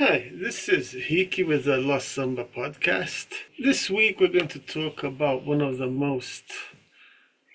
Hi, this is Hiki with the Lost Samba podcast. This week we're going to talk about one of the most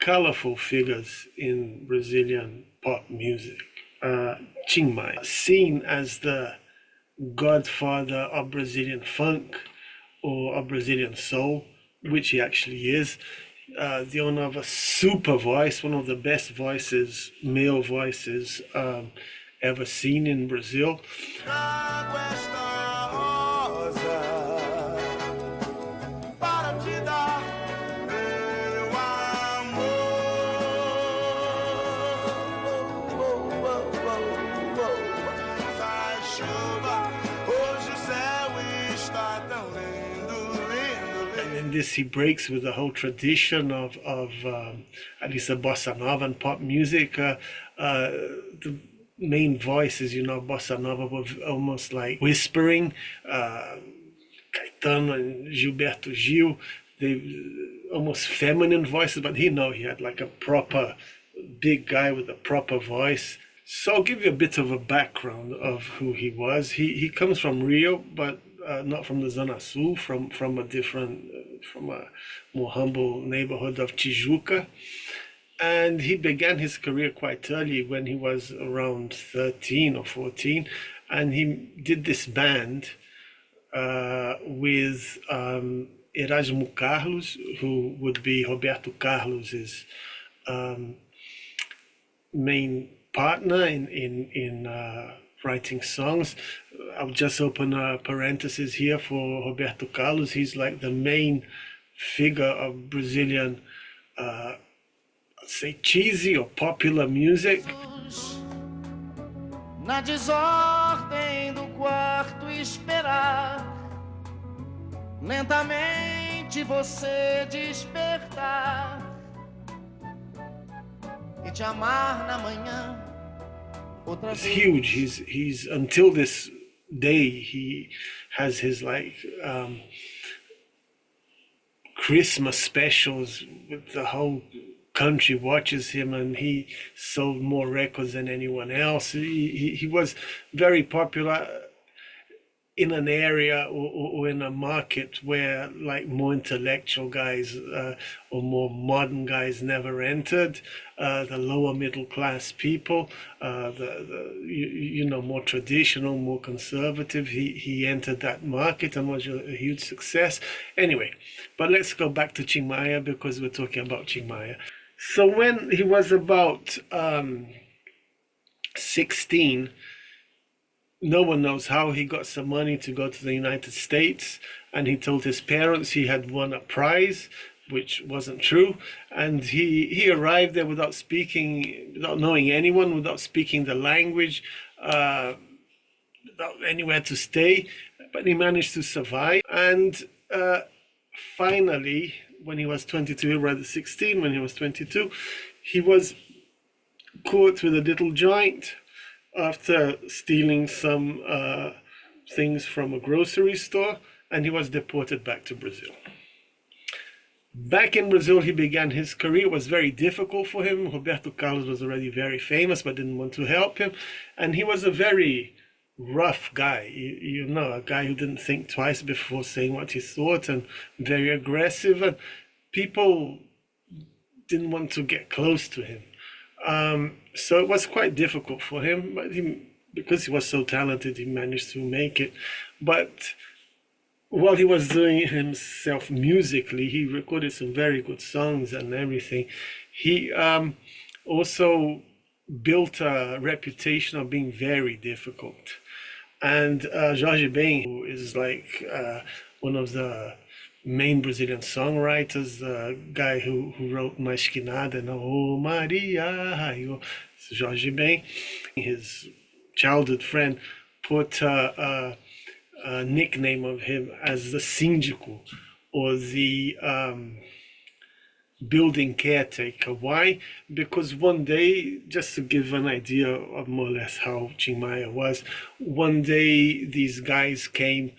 colorful figures in Brazilian pop music, Tim Maia, seen as the godfather of Brazilian funk or of Brazilian soul, which he actually is. The owner of a super voice, one of the best voices, male voices ever seen in Brazil. In this, he breaks with the whole tradition of at least the bossa nova and pop music. The main voice is, bossa nova with almost like whispering. Caetano and Gilberto Gil, they almost feminine voices, but he had like a proper big guy with a proper voice. So I'll give you a bit of a background of who he was. He comes from Rio, but not from the Zona Sul, from a more humble neighborhood of Tijuca. And he began his career quite early when he was around 13 or 14. And he did this band with Erasmo Carlos, who would be Roberto Carlos's main partner in writing songs. I'll just open a parenthesis here for Roberto Carlos. He's like the main figure of Brazilian, let's say, cheesy or popular music. Na desordem do quarto esperar, lentamente você despertar e te amar na manhã. It's huge. He's until this day he has his Christmas specials with the whole country watches him, and he sold more records than anyone else. He was very popular in an area or in a market where like more intellectual guys or more modern guys never entered, the lower middle class people, the more traditional, more conservative. He entered that market and was a huge success. Anyway, but let's go back to Tim Maia because we're talking about Tim Maia. So when he was about 16, no one knows how he got some money to go to the United States, and he told his parents he had won a prize, which wasn't true. And he arrived there without knowing anyone, without speaking the language, without anywhere to stay, but he managed to survive. And finally, when he was 22, rather 16, when he was 22, he was caught with a little joint after stealing some things from a grocery store, and he was deported back to Brazil. Back in Brazil, he began his career. It was very difficult for him. Roberto Carlos was already very famous, but didn't want to help him. And he was a very rough guy, a guy who didn't think twice before saying what he thought, and very aggressive. And people didn't want to get close to him. So it was quite difficult for him, but because he was so talented, he managed to make it. But while he was doing himself musically, he recorded some very good songs and everything. He also built a reputation of being very difficult. And Jorge Ben, who is like one of the main Brazilian songwriters, the guy who wrote Mais Que Nada and Oh Maria, Jorge Ben, his childhood friend, put a nickname of him as the Síndico, or the building caretaker. Why? Because one day, just to give an idea of more or less how Tim Maia was, one day these guys came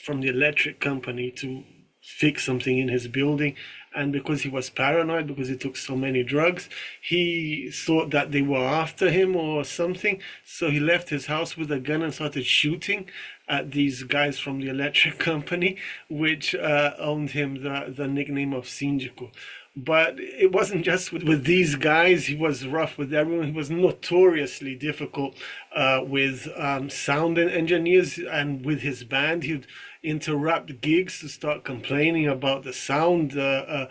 from the electric company to fix something in his building. And because he was paranoid, because he took so many drugs, he thought that they were after him or something. So he left his house with a gun and started shooting at these guys from the electric company, which owned him the nickname of Síndico. But it wasn't just with these guys. He was rough with everyone. He was notoriously difficult with sound engineers, and with his band. He'd interrupt gigs to start complaining about the sound of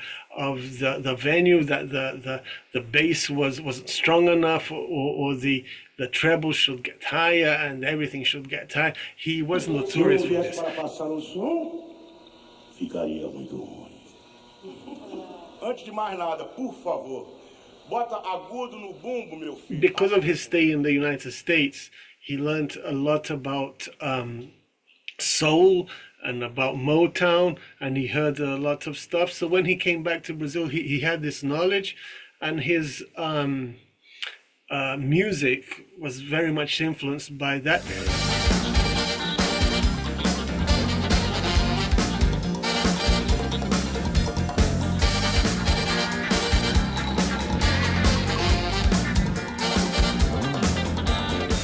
the venue, that the bass wasn't strong enough, or the treble should get higher and everything should get higher. He was notorious for this. Antes de mais nada, por favor, bota agudo no bumbo, meu filho. Because of his stay in the United States, he learned a lot about soul and about Motown, and he heard a lot of stuff. So when he came back to Brazil, he had this knowledge, and his music was very much influenced by that.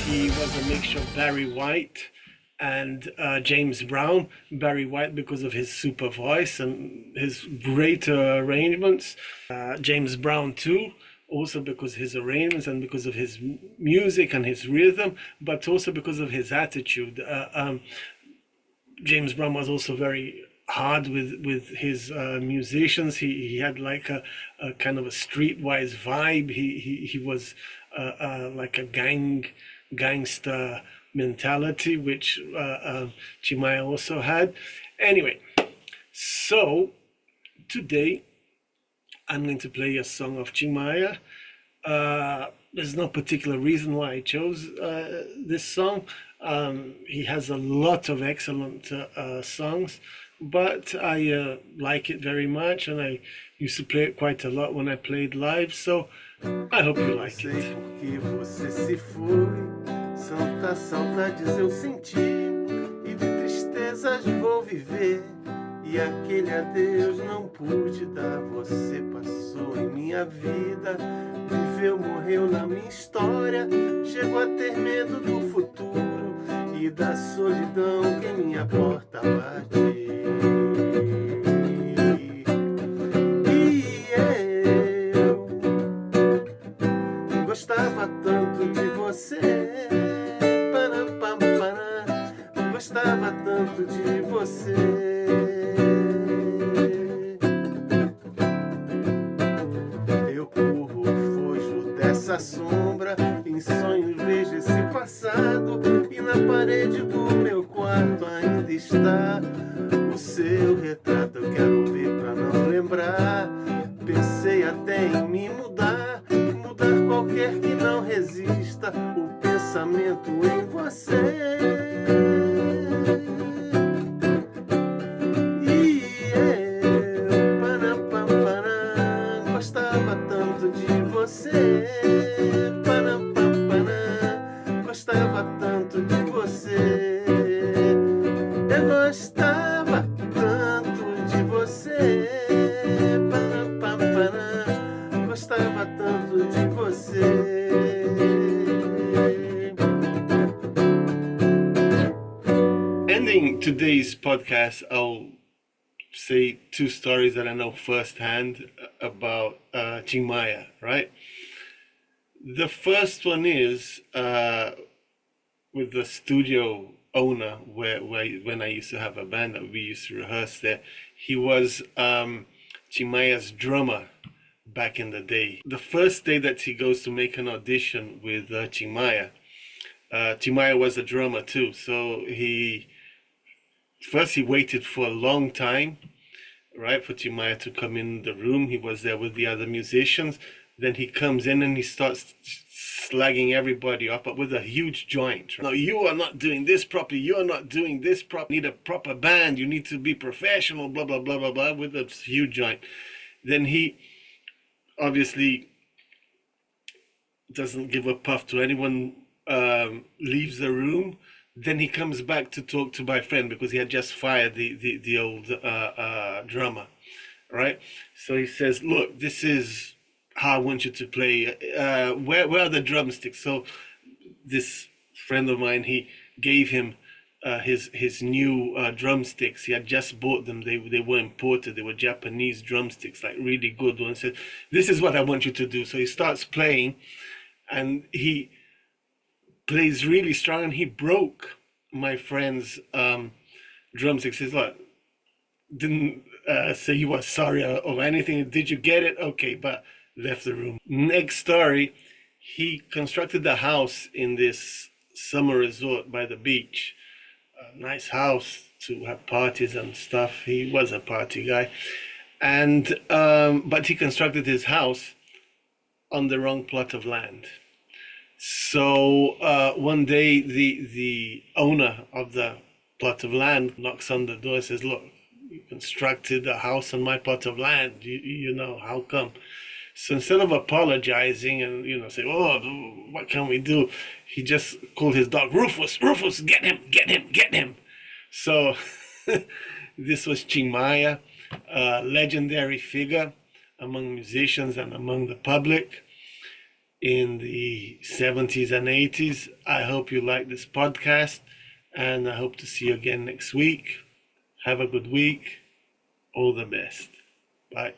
He was a mixture of Barry White and James Brown. Barry White because of his super voice and his great arrangements. James Brown too, also because his arrangements and because of his music and his rhythm, but also because of his attitude. James Brown was also very hard with his musicians. He had like a kind of a streetwise vibe. He was like a gangster mentality, which Tim Maia also had. Anyway, so today I'm going to play a song of Tim Maia. There's no particular reason why I chose this song. He has a lot of excellent songs, but I like it very much, and I used to play it quite a lot when I played live, so I hope you like it. Porque você se foi, tantas saudades eu senti, e de tristezas vou viver, e aquele adeus não pude dar. Você passou em minha vida, viveu, morreu na minha história, chegou a ter medo do futuro e da solidão que minha porta bate. Gostava tanto de você, gostava tanto de você. Eu corro, fujo dessa sombra, em sonhos vejo esse passado, e na parede do meu quarto ainda está o seu retrato. Eu quero ver pra não lembrar, pensei até em me mudar qualquer que não resista o pensamento em você. E eu, gostava tanto de você. Gostava tanto de você. Eu gostava tanto de você. Gostava tanto de você. Ending today's podcast, I'll say two stories that I know firsthand about Tim Maia, right? The first one is with the studio owner where when I used to have a band that we used to rehearse there. He was Tim Maia's drummer back in the day. The first day that he goes to make an audition with Tim Maia was a drummer too, so he waited for a long time, right, for Tim Maia to come in the room. He was there with the other musicians. Then he comes in and he starts slagging everybody off, but with a huge joint. No, you are not doing this properly. You are not doing this properly. You need a proper band. You need to be professional, blah, blah, blah, blah, blah, with a huge joint. Then he obviously doesn't give a puff to anyone, leaves the room. Then he comes back to talk to my friend because he had just fired the old drummer, right? So he says, "Look, this is how I want you to play. Where are the drumsticks?" So this friend of mine, he gave him his new drumsticks. He had just bought them. They were imported. They were Japanese drumsticks, like really good ones. Said, "This is what I want you to do." So he starts playing, and he plays really strong. And he broke my friend's drumsticks. He's like, didn't say he was sorry or anything. Did you get it? Okay, but left the room. Next story. He constructed a house in this summer resort by the beach. A nice house to have parties and stuff. He was a party guy. And but he constructed his house on the wrong plot of land. So one day the owner of the plot of land knocks on the door and says, "Look, you constructed a house on my plot of land. You know, how come?" So instead of apologizing and, you know, say, "Oh, what can we do?" He just called his dog, "Rufus, Rufus, get him, get him, get him." So this was Tim Maia, a legendary figure among musicians and among the public in the 70s and 80s. I hope you like this podcast, and I hope to see you again next week. Have a good week. All the best. Bye.